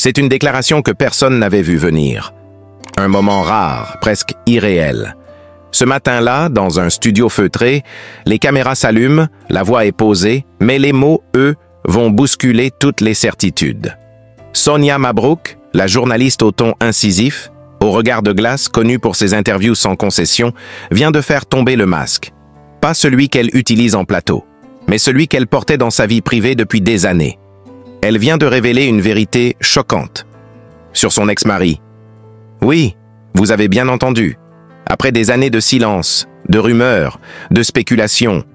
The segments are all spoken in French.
C'est une déclaration que personne n'avait vue venir. Un moment rare, presque irréel. Ce matin-là, dans un studio feutré, les caméras s'allument, la voix est posée, mais les mots, eux, vont bousculer toutes les certitudes. Sonia Mabrouk, la journaliste au ton incisif, au regard de glace, connue pour ses interviews sans concession, vient de faire tomber le masque. Pas celui qu'elle utilise en plateau, mais celui qu'elle portait dans sa vie privée depuis des années. Elle vient de révéler une vérité choquante sur son ex-mari. Oui, vous avez bien entendu. Après des années de silence, de rumeurs, de spéculations,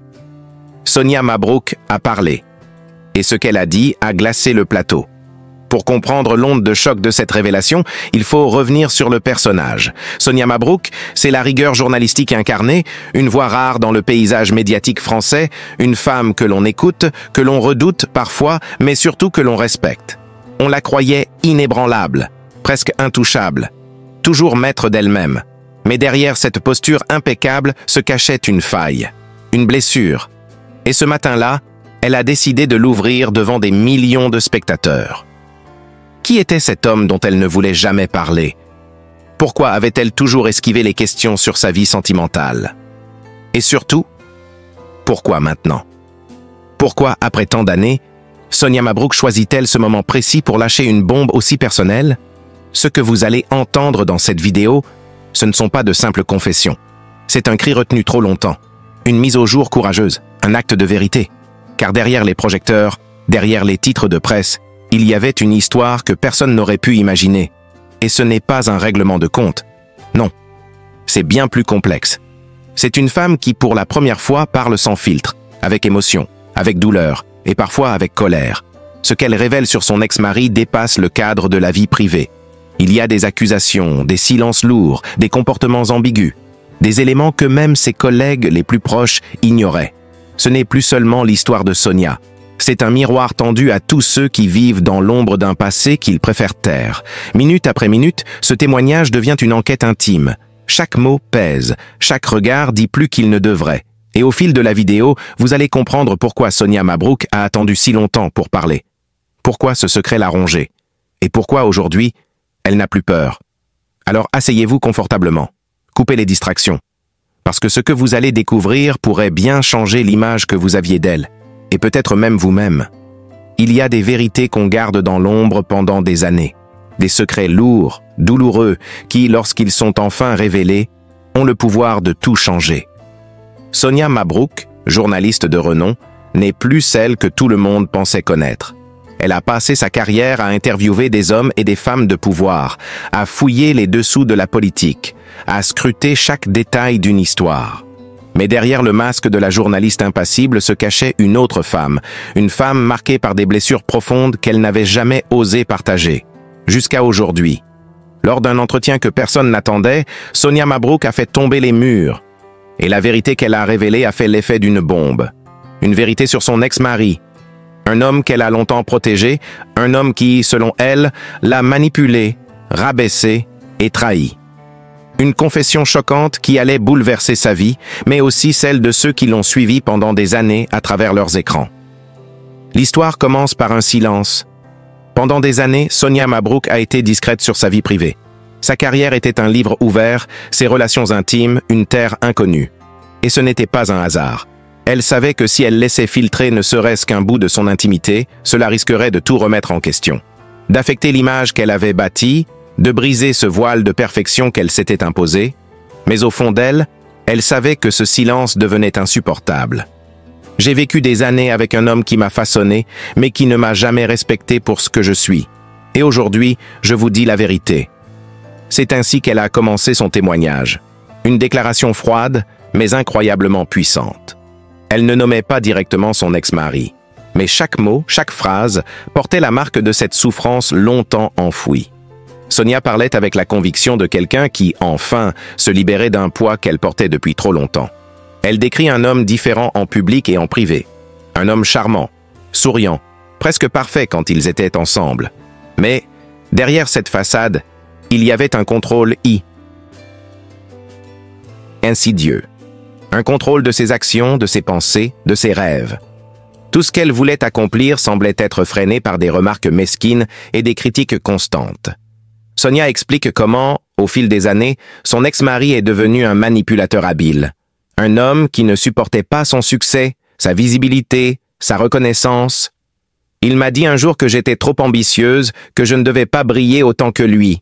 Sonia Mabrouk a parlé. Et ce qu'elle a dit a glacé le plateau. Pour comprendre l'onde de choc de cette révélation, il faut revenir sur le personnage. Sonia Mabrouk, c'est la rigueur journalistique incarnée, une voix rare dans le paysage médiatique français, une femme que l'on écoute, que l'on redoute parfois, mais surtout que l'on respecte. On la croyait inébranlable, presque intouchable, toujours maître d'elle-même. Mais derrière cette posture impeccable se cachait une faille, une blessure. Et ce matin-là, elle a décidé de l'ouvrir devant des millions de spectateurs. Qui était cet homme dont elle ne voulait jamais parler? Pourquoi avait-elle toujours esquivé les questions sur sa vie sentimentale? Et surtout, pourquoi maintenant? Pourquoi, après tant d'années, Sonia Mabrouk choisit-elle ce moment précis pour lâcher une bombe aussi personnelle? Ce que vous allez entendre dans cette vidéo, ce ne sont pas de simples confessions. C'est un cri retenu trop longtemps, une mise au jour courageuse, un acte de vérité. Car derrière les projecteurs, derrière les titres de presse, il y avait une histoire que personne n'aurait pu imaginer. Et ce n'est pas un règlement de compte. Non, c'est bien plus complexe. C'est une femme qui, pour la première fois, parle sans filtre, avec émotion, avec douleur, et parfois avec colère. Ce qu'elle révèle sur son ex-mari dépasse le cadre de la vie privée. Il y a des accusations, des silences lourds, des comportements ambigus, des éléments que même ses collègues les plus proches ignoraient. Ce n'est plus seulement l'histoire de Sonia. C'est un miroir tendu à tous ceux qui vivent dans l'ombre d'un passé qu'ils préfèrent taire. Minute après minute, ce témoignage devient une enquête intime. Chaque mot pèse, chaque regard dit plus qu'il ne devrait. Et au fil de la vidéo, vous allez comprendre pourquoi Sonia Mabrouk a attendu si longtemps pour parler. Pourquoi ce secret l'a rongée. Et pourquoi aujourd'hui, elle n'a plus peur. Alors asseyez-vous confortablement. Coupez les distractions. Parce que ce que vous allez découvrir pourrait bien changer l'image que vous aviez d'elle. Et peut-être même vous-même. Il y a des vérités qu'on garde dans l'ombre pendant des années. Des secrets lourds, douloureux, qui, lorsqu'ils sont enfin révélés, ont le pouvoir de tout changer. Sonia Mabrouk, journaliste de renom, n'est plus celle que tout le monde pensait connaître. Elle a passé sa carrière à interviewer des hommes et des femmes de pouvoir, à fouiller les dessous de la politique, à scruter chaque détail d'une histoire. Mais derrière le masque de la journaliste impassible se cachait une autre femme, une femme marquée par des blessures profondes qu'elle n'avait jamais osé partager. Jusqu'à aujourd'hui. Lors d'un entretien que personne n'attendait, Sonia Mabrouk a fait tomber les murs. Et la vérité qu'elle a révélée a fait l'effet d'une bombe. Une vérité sur son ex-mari. Un homme qu'elle a longtemps protégé, un homme qui, selon elle, l'a manipulé, rabaissé et trahi. Une confession choquante qui allait bouleverser sa vie, mais aussi celle de ceux qui l'ont suivie pendant des années à travers leurs écrans. L'histoire commence par un silence. Pendant des années, Sonia Mabrouk a été discrète sur sa vie privée. Sa carrière était un livre ouvert, ses relations intimes, une terre inconnue. Et ce n'était pas un hasard. Elle savait que si elle laissait filtrer ne serait-ce qu'un bout de son intimité, cela risquerait de tout remettre en question. D'affecter l'image qu'elle avait bâtie, de briser ce voile de perfection qu'elle s'était imposé, mais au fond d'elle, elle savait que ce silence devenait insupportable. J'ai vécu des années avec un homme qui m'a façonné, mais qui ne m'a jamais respecté pour ce que je suis. Et aujourd'hui, je vous dis la vérité. C'est ainsi qu'elle a commencé son témoignage. Une déclaration froide, mais incroyablement puissante. Elle ne nommait pas directement son ex-mari, mais chaque mot, chaque phrase, portait la marque de cette souffrance longtemps enfouie. Sonia parlait avec la conviction de quelqu'un qui, enfin, se libérait d'un poids qu'elle portait depuis trop longtemps. Elle décrit un homme différent en public et en privé. Un homme charmant, souriant, presque parfait quand ils étaient ensemble. Mais, derrière cette façade, il y avait un contrôle insidieux. Un contrôle de ses actions, de ses pensées, de ses rêves. Tout ce qu'elle voulait accomplir semblait être freiné par des remarques mesquines et des critiques constantes. Sonia explique comment, au fil des années, son ex-mari est devenu un manipulateur habile. Un homme qui ne supportait pas son succès, sa visibilité, sa reconnaissance. Il m'a dit un jour que j'étais trop ambitieuse, que je ne devais pas briller autant que lui.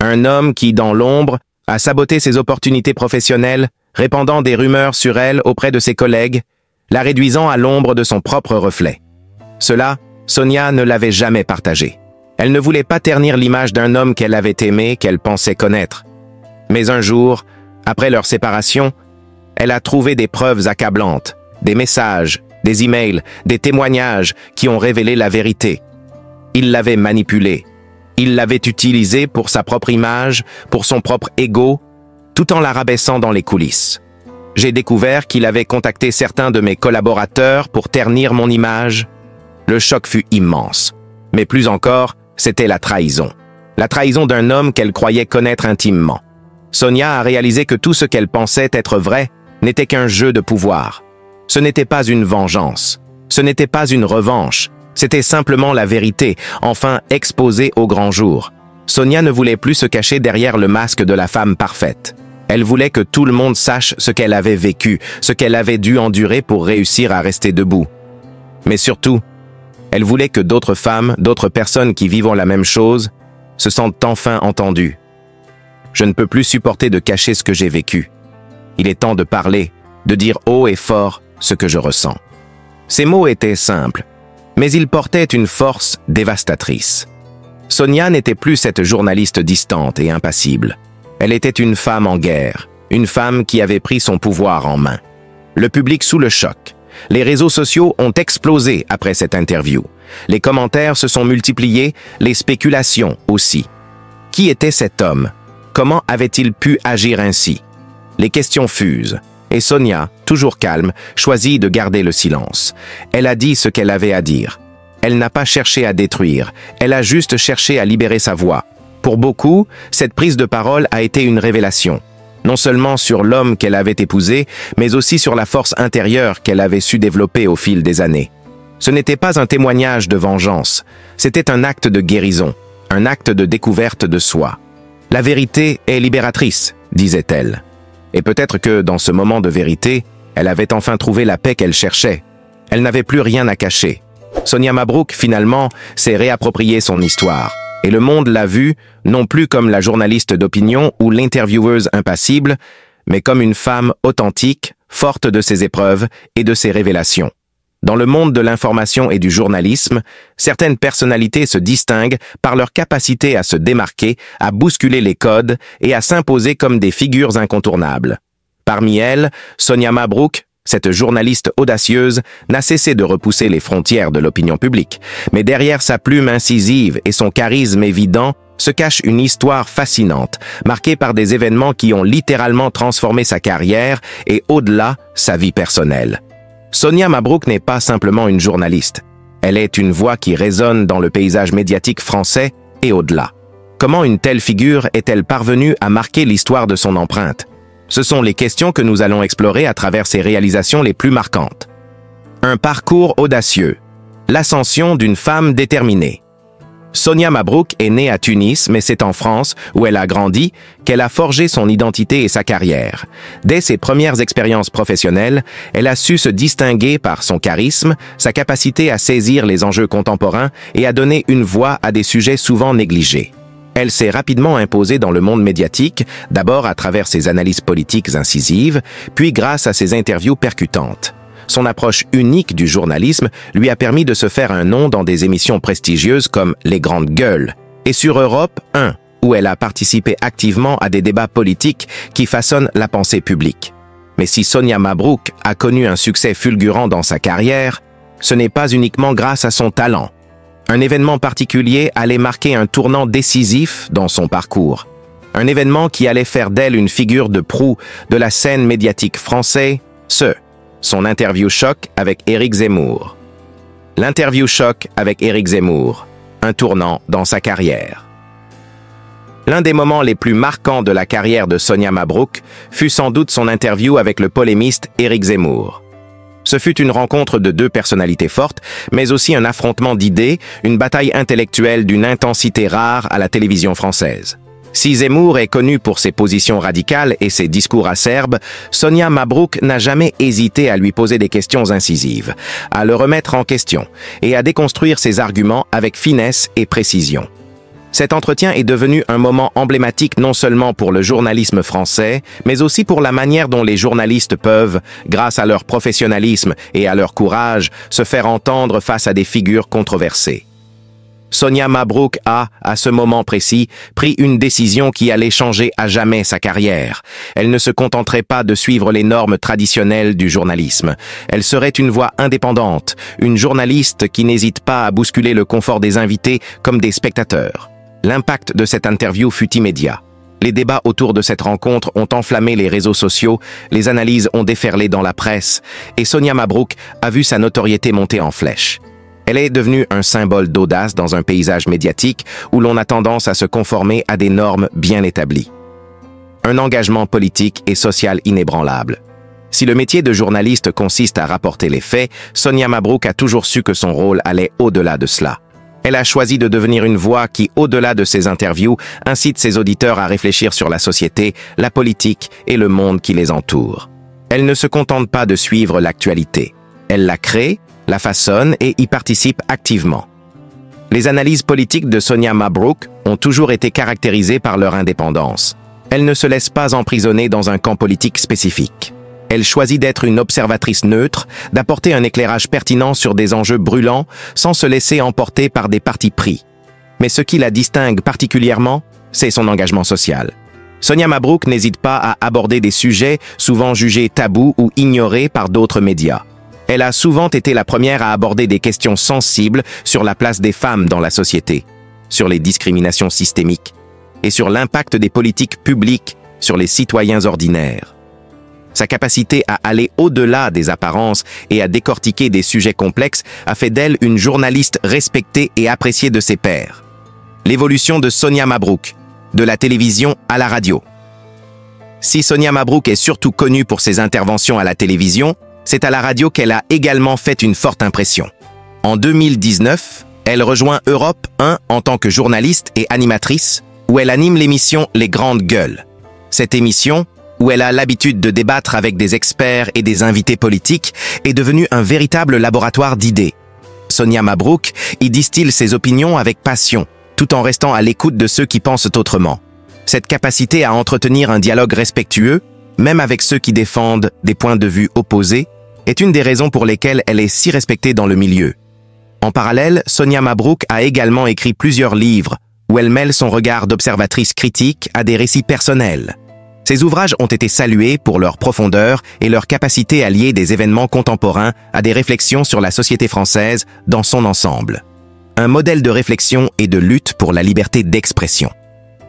Un homme qui, dans l'ombre, a saboté ses opportunités professionnelles, répandant des rumeurs sur elle auprès de ses collègues, la réduisant à l'ombre de son propre reflet. Cela, Sonia ne l'avait jamais partagé. Elle ne voulait pas ternir l'image d'un homme qu'elle avait aimé, qu'elle pensait connaître. Mais un jour, après leur séparation, elle a trouvé des preuves accablantes, des messages, des emails, des témoignages qui ont révélé la vérité. Il l'avait manipulée. Il l'avait utilisée pour sa propre image, pour son propre ego, tout en la rabaissant dans les coulisses. J'ai découvert qu'il avait contacté certains de mes collaborateurs pour ternir mon image. Le choc fut immense. Mais plus encore, c'était la trahison. La trahison d'un homme qu'elle croyait connaître intimement. Sonia a réalisé que tout ce qu'elle pensait être vrai n'était qu'un jeu de pouvoir. Ce n'était pas une vengeance. Ce n'était pas une revanche. C'était simplement la vérité, enfin exposée au grand jour. Sonia ne voulait plus se cacher derrière le masque de la femme parfaite. Elle voulait que tout le monde sache ce qu'elle avait vécu, ce qu'elle avait dû endurer pour réussir à rester debout. Mais surtout, elle voulait que d'autres femmes, d'autres personnes qui vivent la même chose, se sentent enfin entendues. Je ne peux plus supporter de cacher ce que j'ai vécu. Il est temps de parler, de dire haut et fort ce que je ressens. Ces mots étaient simples, mais ils portaient une force dévastatrice. Sonia n'était plus cette journaliste distante et impassible. Elle était une femme en guerre, une femme qui avait pris son pouvoir en main. Le public sous le choc. Les réseaux sociaux ont explosé après cette interview. Les commentaires se sont multipliés, les spéculations aussi. Qui était cet homme? Comment avait-il pu agir ainsi? Les questions fusent. Et Sonia, toujours calme, choisit de garder le silence. Elle a dit ce qu'elle avait à dire. Elle n'a pas cherché à détruire, elle a juste cherché à libérer sa voix. Pour beaucoup, cette prise de parole a été une révélation. Non seulement sur l'homme qu'elle avait épousé, mais aussi sur la force intérieure qu'elle avait su développer au fil des années. Ce n'était pas un témoignage de vengeance, c'était un acte de guérison, un acte de découverte de soi. La vérité est libératrice, disait-elle. Et peut-être que, dans ce moment de vérité, elle avait enfin trouvé la paix qu'elle cherchait. Elle n'avait plus rien à cacher. Sonia Mabrouk, finalement, s'est réapproprié son histoire. Et le monde l'a vue, non plus comme la journaliste d'opinion ou l'intervieweuse impassible, mais comme une femme authentique, forte de ses épreuves et de ses révélations. Dans le monde de l'information et du journalisme, certaines personnalités se distinguent par leur capacité à se démarquer, à bousculer les codes et à s'imposer comme des figures incontournables. Parmi elles, Sonia Mabrouk, cette journaliste audacieuse, n'a cessé de repousser les frontières de l'opinion publique. Mais derrière sa plume incisive et son charisme évident, se cache une histoire fascinante, marquée par des événements qui ont littéralement transformé sa carrière et, au-delà, sa vie personnelle. Sonia Mabrouk n'est pas simplement une journaliste. Elle est une voix qui résonne dans le paysage médiatique français et au-delà. Comment une telle figure est-elle parvenue à marquer l'histoire de son empreinte? Ce sont les questions que nous allons explorer à travers ses réalisations les plus marquantes. Un parcours audacieux. L'ascension d'une femme déterminée. Sonia Mabrouk est née à Tunis, mais c'est en France, où elle a grandi, qu'elle a forgé son identité et sa carrière. Dès ses premières expériences professionnelles, elle a su se distinguer par son charisme, sa capacité à saisir les enjeux contemporains et à donner une voix à des sujets souvent négligés. Elle s'est rapidement imposée dans le monde médiatique, d'abord à travers ses analyses politiques incisives, puis grâce à ses interviews percutantes. Son approche unique du journalisme lui a permis de se faire un nom dans des émissions prestigieuses comme Les Grandes Gueules et sur Europe 1, où elle a participé activement à des débats politiques qui façonnent la pensée publique. Mais si Sonia Mabrouk a connu un succès fulgurant dans sa carrière, ce n'est pas uniquement grâce à son talent. Un événement particulier allait marquer un tournant décisif dans son parcours. Un événement qui allait faire d'elle une figure de proue de la scène médiatique française, son interview choc avec Éric Zemmour. L'interview choc avec Éric Zemmour, un tournant dans sa carrière. L'un des moments les plus marquants de la carrière de Sonia Mabrouk fut sans doute son interview avec le polémiste Éric Zemmour. Ce fut une rencontre de deux personnalités fortes, mais aussi un affrontement d'idées, une bataille intellectuelle d'une intensité rare à la télévision française. Si Zemmour est connu pour ses positions radicales et ses discours acerbes, Sonia Mabrouk n'a jamais hésité à lui poser des questions incisives, à le remettre en question et à déconstruire ses arguments avec finesse et précision. Cet entretien est devenu un moment emblématique non seulement pour le journalisme français, mais aussi pour la manière dont les journalistes peuvent, grâce à leur professionnalisme et à leur courage, se faire entendre face à des figures controversées. Sonia Mabrouk a, à ce moment précis, pris une décision qui allait changer à jamais sa carrière. Elle ne se contenterait pas de suivre les normes traditionnelles du journalisme. Elle serait une voix indépendante, une journaliste qui n'hésite pas à bousculer le confort des invités comme des spectateurs. L'impact de cette interview fut immédiat. Les débats autour de cette rencontre ont enflammé les réseaux sociaux, les analyses ont déferlé dans la presse, et Sonia Mabrouk a vu sa notoriété monter en flèche. Elle est devenue un symbole d'audace dans un paysage médiatique où l'on a tendance à se conformer à des normes bien établies. Un engagement politique et social inébranlable. Si le métier de journaliste consiste à rapporter les faits, Sonia Mabrouk a toujours su que son rôle allait au-delà de cela. Elle a choisi de devenir une voix qui, au-delà de ses interviews, incite ses auditeurs à réfléchir sur la société, la politique et le monde qui les entoure. Elle ne se contente pas de suivre l'actualité. Elle la crée, la façonne et y participe activement. Les analyses politiques de Sonia Mabrouk ont toujours été caractérisées par leur indépendance. Elle ne se laisse pas emprisonner dans un camp politique spécifique. Elle choisit d'être une observatrice neutre, d'apporter un éclairage pertinent sur des enjeux brûlants sans se laisser emporter par des partis pris. Mais ce qui la distingue particulièrement, c'est son engagement social. Sonia Mabrouk n'hésite pas à aborder des sujets souvent jugés tabous ou ignorés par d'autres médias. Elle a souvent été la première à aborder des questions sensibles sur la place des femmes dans la société, sur les discriminations systémiques et sur l'impact des politiques publiques sur les citoyens ordinaires. Sa capacité à aller au-delà des apparences et à décortiquer des sujets complexes a fait d'elle une journaliste respectée et appréciée de ses pairs. L'évolution de Sonia Mabrouk, de la télévision à la radio. Si Sonia Mabrouk est surtout connue pour ses interventions à la télévision, c'est à la radio qu'elle a également fait une forte impression. En 2019, elle rejoint Europe 1 en tant que journaliste et animatrice, où elle anime l'émission Les Grandes Gueules. Cette émission, où elle a l'habitude de débattre avec des experts et des invités politiques, est devenue un véritable laboratoire d'idées. Sonia Mabrouk y distille ses opinions avec passion, tout en restant à l'écoute de ceux qui pensent autrement. Cette capacité à entretenir un dialogue respectueux, même avec ceux qui défendent des points de vue opposés, est une des raisons pour lesquelles elle est si respectée dans le milieu. En parallèle, Sonia Mabrouk a également écrit plusieurs livres où elle mêle son regard d'observatrice critique à des récits personnels. Ces ouvrages ont été salués pour leur profondeur et leur capacité à lier des événements contemporains à des réflexions sur la société française dans son ensemble. Un modèle de réflexion et de lutte pour la liberté d'expression.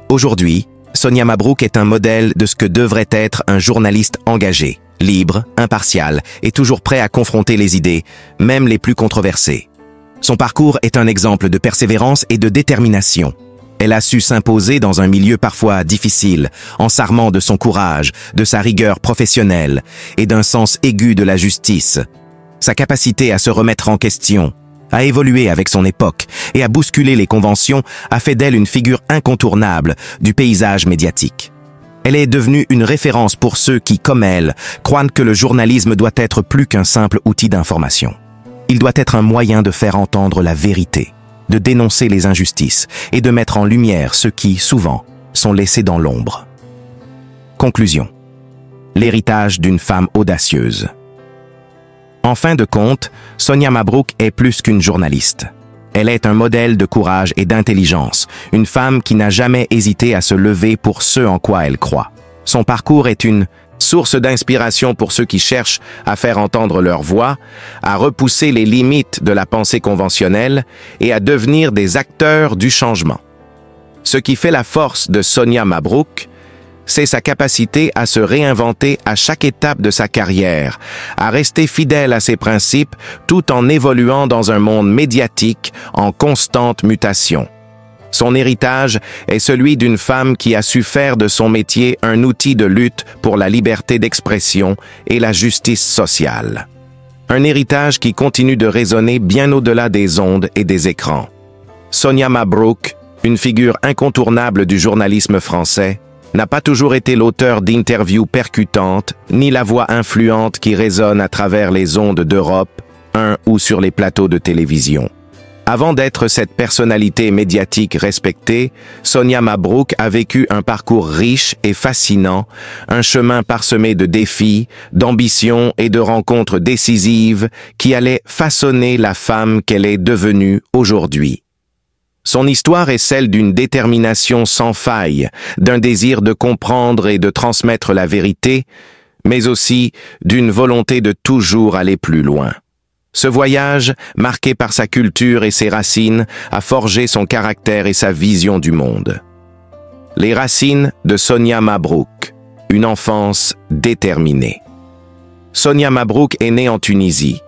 Aujourd'hui, Sonia Mabrouk est un modèle de ce que devrait être un journaliste engagé, libre, impartial et toujours prêt à confronter les idées, même les plus controversées. Son parcours est un exemple de persévérance et de détermination. Elle a su s'imposer dans un milieu parfois difficile, en s'armant de son courage, de sa rigueur professionnelle et d'un sens aigu de la justice. Sa capacité à se remettre en question, à évoluer avec son époque et à bousculer les conventions a fait d'elle une figure incontournable du paysage médiatique. Elle est devenue une référence pour ceux qui, comme elle, croient que le journalisme doit être plus qu'un simple outil d'information. Il doit être un moyen de faire entendre la vérité, de dénoncer les injustices et de mettre en lumière ceux qui, souvent, sont laissés dans l'ombre. Conclusion. L'héritage d'une femme audacieuse. En fin de compte, Sonia Mabrouk est plus qu'une journaliste. Elle est un modèle de courage et d'intelligence, une femme qui n'a jamais hésité à se lever pour ce en quoi elle croit. Son parcours est une source d'inspiration pour ceux qui cherchent à faire entendre leur voix, à repousser les limites de la pensée conventionnelle et à devenir des acteurs du changement. Ce qui fait la force de Sonia Mabrouk, c'est sa capacité à se réinventer à chaque étape de sa carrière, à rester fidèle à ses principes tout en évoluant dans un monde médiatique en constante mutation. Son héritage est celui d'une femme qui a su faire de son métier un outil de lutte pour la liberté d'expression et la justice sociale. Un héritage qui continue de résonner bien au-delà des ondes et des écrans. Sonia Mabrouk, une figure incontournable du journalisme français, n'a pas toujours été l'auteur d'interviews percutantes, ni la voix influente qui résonne à travers les ondes d'Europe, ou sur les plateaux de télévision. Avant d'être cette personnalité médiatique respectée, Sonia Mabrouk a vécu un parcours riche et fascinant, un chemin parsemé de défis, d'ambitions et de rencontres décisives qui allaient façonner la femme qu'elle est devenue aujourd'hui. Son histoire est celle d'une détermination sans faille, d'un désir de comprendre et de transmettre la vérité, mais aussi d'une volonté de toujours aller plus loin. Ce voyage, marqué par sa culture et ses racines, a forgé son caractère et sa vision du monde. Les racines de Sonia Mabrouk, une enfance déterminée. Sonia Mabrouk est née en Tunisie,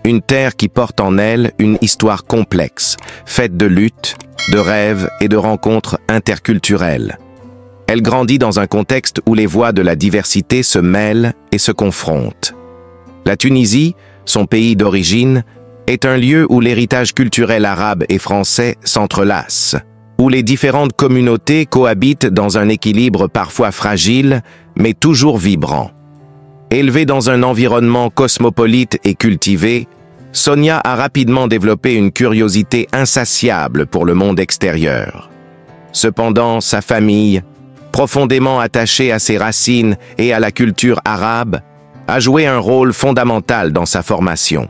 une terre qui porte en elle une histoire complexe, faite de luttes, de rêves et de rencontres interculturelles. Elle grandit dans un contexte où les voix de la diversité se mêlent et se confrontent. La Tunisie, son pays d'origine, est un lieu où l'héritage culturel arabe et français s'entrelacent, où les différentes communautés cohabitent dans un équilibre parfois fragile, mais toujours vibrant. Élevée dans un environnement cosmopolite et cultivé, Sonia a rapidement développé une curiosité insatiable pour le monde extérieur. Cependant, sa famille, profondément attachée à ses racines et à la culture arabe, a joué un rôle fondamental dans sa formation.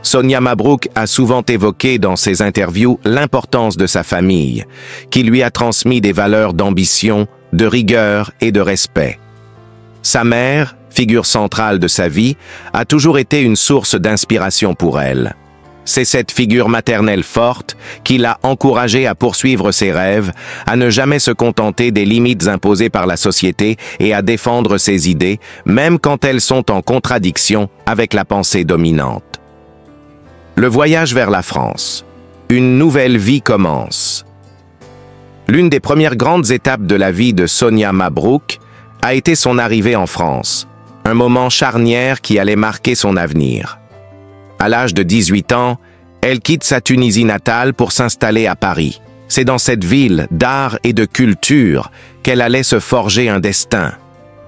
Sonia Mabrouk a souvent évoqué dans ses interviews l'importance de sa famille, qui lui a transmis des valeurs d'ambition, de rigueur et de respect. Sa mère, figure centrale de sa vie, a toujours été une source d'inspiration pour elle. C'est cette figure maternelle forte qui l'a encouragée à poursuivre ses rêves, à ne jamais se contenter des limites imposées par la société et à défendre ses idées, même quand elles sont en contradiction avec la pensée dominante. Le voyage vers la France. Une nouvelle vie commence. L'une des premières grandes étapes de la vie de Sonia Mabrouk a été son arrivée en France, un moment charnière qui allait marquer son avenir. À l'âge de 18 ans, elle quitte sa Tunisie natale pour s'installer à Paris. C'est dans cette ville d'art et de culture qu'elle allait se forger un destin.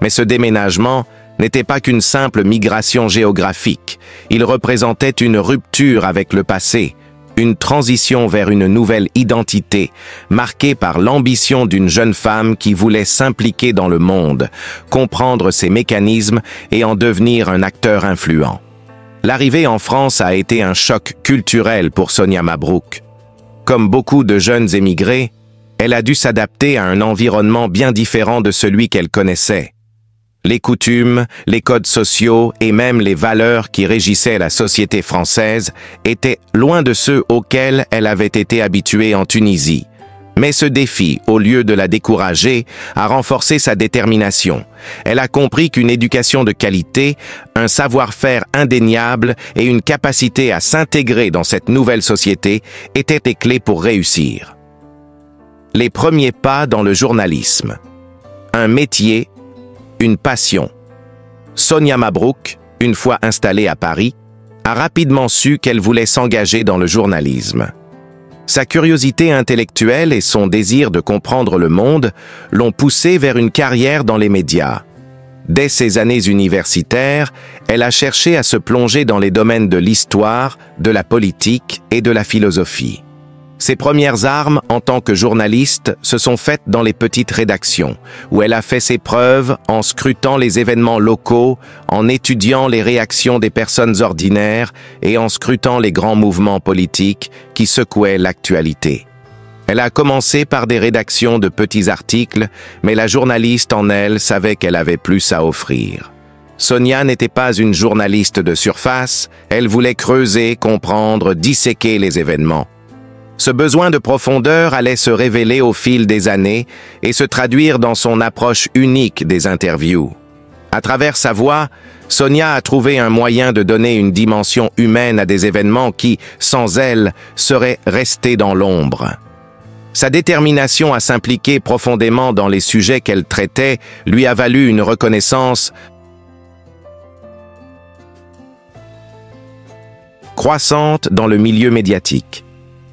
Mais ce déménagement n'était pas qu'une simple migration géographique. Il représentait une rupture avec le passé, une transition vers une nouvelle identité, marquée par l'ambition d'une jeune femme qui voulait s'impliquer dans le monde, comprendre ses mécanismes et en devenir un acteur influent. L'arrivée en France a été un choc culturel pour Sonia Mabrouk. Comme beaucoup de jeunes émigrés, elle a dû s'adapter à un environnement bien différent de celui qu'elle connaissait. Les coutumes, les codes sociaux et même les valeurs qui régissaient la société française étaient loin de ceux auxquels elle avait été habituée en Tunisie. Mais ce défi, au lieu de la décourager, a renforcé sa détermination. Elle a compris qu'une éducation de qualité, un savoir-faire indéniable et une capacité à s'intégrer dans cette nouvelle société étaient les clés pour réussir. Les premiers pas dans le journalisme. Un métier, une passion. Sonia Mabrouk, une fois installée à Paris, a rapidement su qu'elle voulait s'engager dans le journalisme. Sa curiosité intellectuelle et son désir de comprendre le monde l'ont poussée vers une carrière dans les médias. Dès ses années universitaires, elle a cherché à se plonger dans les domaines de l'histoire, de la politique et de la philosophie. Ses premières armes en tant que journaliste se sont faites dans les petites rédactions, où elle a fait ses preuves en scrutant les événements locaux, en étudiant les réactions des personnes ordinaires et en scrutant les grands mouvements politiques qui secouaient l'actualité. Elle a commencé par des rédactions de petits articles, mais la journaliste en elle savait qu'elle avait plus à offrir. Sonia n'était pas une journaliste de surface, elle voulait creuser, comprendre, disséquer les événements. Ce besoin de profondeur allait se révéler au fil des années et se traduire dans son approche unique des interviews. À travers sa voix, Sonia a trouvé un moyen de donner une dimension humaine à des événements qui, sans elle, seraient restés dans l'ombre. Sa détermination à s'impliquer profondément dans les sujets qu'elle traitait lui a valu une reconnaissance croissante dans le milieu médiatique.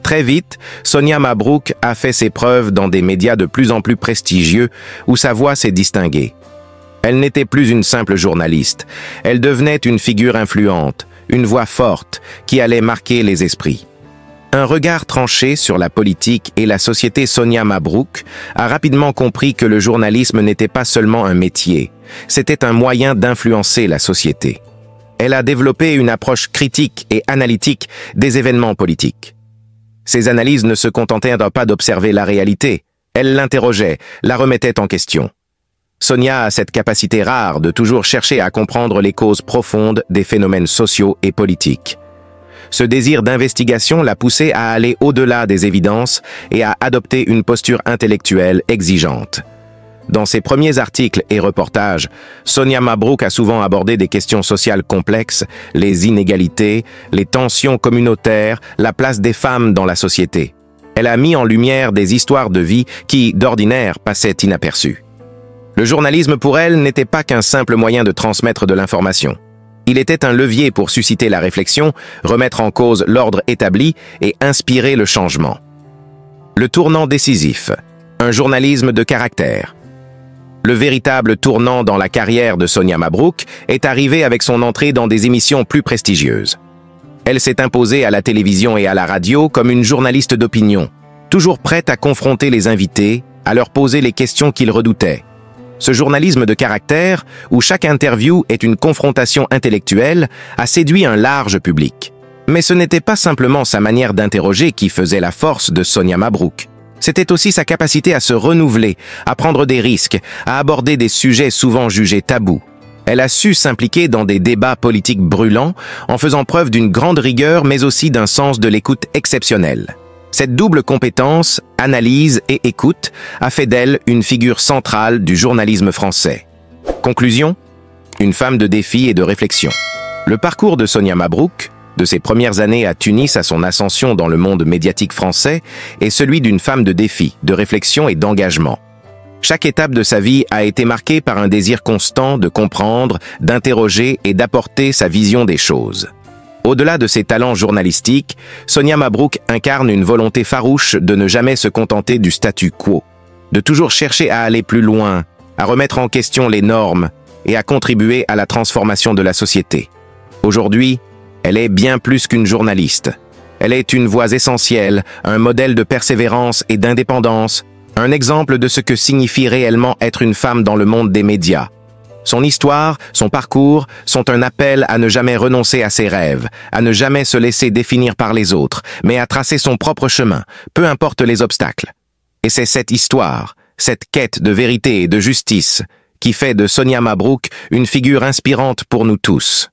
Très vite, Sonia Mabrouk a fait ses preuves dans des médias de plus en plus prestigieux où sa voix s'est distinguée. Elle n'était plus une simple journaliste, elle devenait une figure influente, une voix forte qui allait marquer les esprits. Un regard tranché sur la politique et la société. Sonia Mabrouk a rapidement compris que le journalisme n'était pas seulement un métier, c'était un moyen d'influencer la société. Elle a développé une approche critique et analytique des événements politiques. Ses analyses ne se contentaient pas d'observer la réalité, elle l'interrogeait, la remettait en question. Sonia a cette capacité rare de toujours chercher à comprendre les causes profondes des phénomènes sociaux et politiques. Ce désir d'investigation l'a poussée à aller au-delà des évidences et à adopter une posture intellectuelle exigeante. Dans ses premiers articles et reportages, Sonia Mabrouk a souvent abordé des questions sociales complexes, les inégalités, les tensions communautaires, la place des femmes dans la société. Elle a mis en lumière des histoires de vie qui, d'ordinaire, passaient inaperçues. Le journalisme pour elle n'était pas qu'un simple moyen de transmettre de l'information. Il était un levier pour susciter la réflexion, remettre en cause l'ordre établi et inspirer le changement. Le tournant décisif, un journalisme de caractère. Le véritable tournant dans la carrière de Sonia Mabrouk est arrivé avec son entrée dans des émissions plus prestigieuses. Elle s'est imposée à la télévision et à la radio comme une journaliste d'opinion, toujours prête à confronter les invités, à leur poser les questions qu'ils redoutaient. Ce journalisme de caractère, où chaque interview est une confrontation intellectuelle, a séduit un large public. Mais ce n'était pas simplement sa manière d'interroger qui faisait la force de Sonia Mabrouk. C'était aussi sa capacité à se renouveler, à prendre des risques, à aborder des sujets souvent jugés tabous. Elle a su s'impliquer dans des débats politiques brûlants en faisant preuve d'une grande rigueur mais aussi d'un sens de l'écoute exceptionnel. Cette double compétence, analyse et écoute, a fait d'elle une figure centrale du journalisme français. Conclusion : une femme de défi et de réflexion. Le parcours de Sonia Mabrouk, de ses premières années à Tunis à son ascension dans le monde médiatique français, est celui d'une femme de défi, de réflexion et d'engagement. Chaque étape de sa vie a été marquée par un désir constant de comprendre, d'interroger et d'apporter sa vision des choses. Au-delà de ses talents journalistiques, Sonia Mabrouk incarne une volonté farouche de ne jamais se contenter du statu quo, de toujours chercher à aller plus loin, à remettre en question les normes et à contribuer à la transformation de la société. Aujourd'hui, elle est bien plus qu'une journaliste. Elle est une voix essentielle, un modèle de persévérance et d'indépendance, un exemple de ce que signifie réellement être une femme dans le monde des médias. Son histoire, son parcours sont un appel à ne jamais renoncer à ses rêves, à ne jamais se laisser définir par les autres, mais à tracer son propre chemin, peu importe les obstacles. Et c'est cette histoire, cette quête de vérité et de justice, qui fait de Sonia Mabrouk une figure inspirante pour nous tous.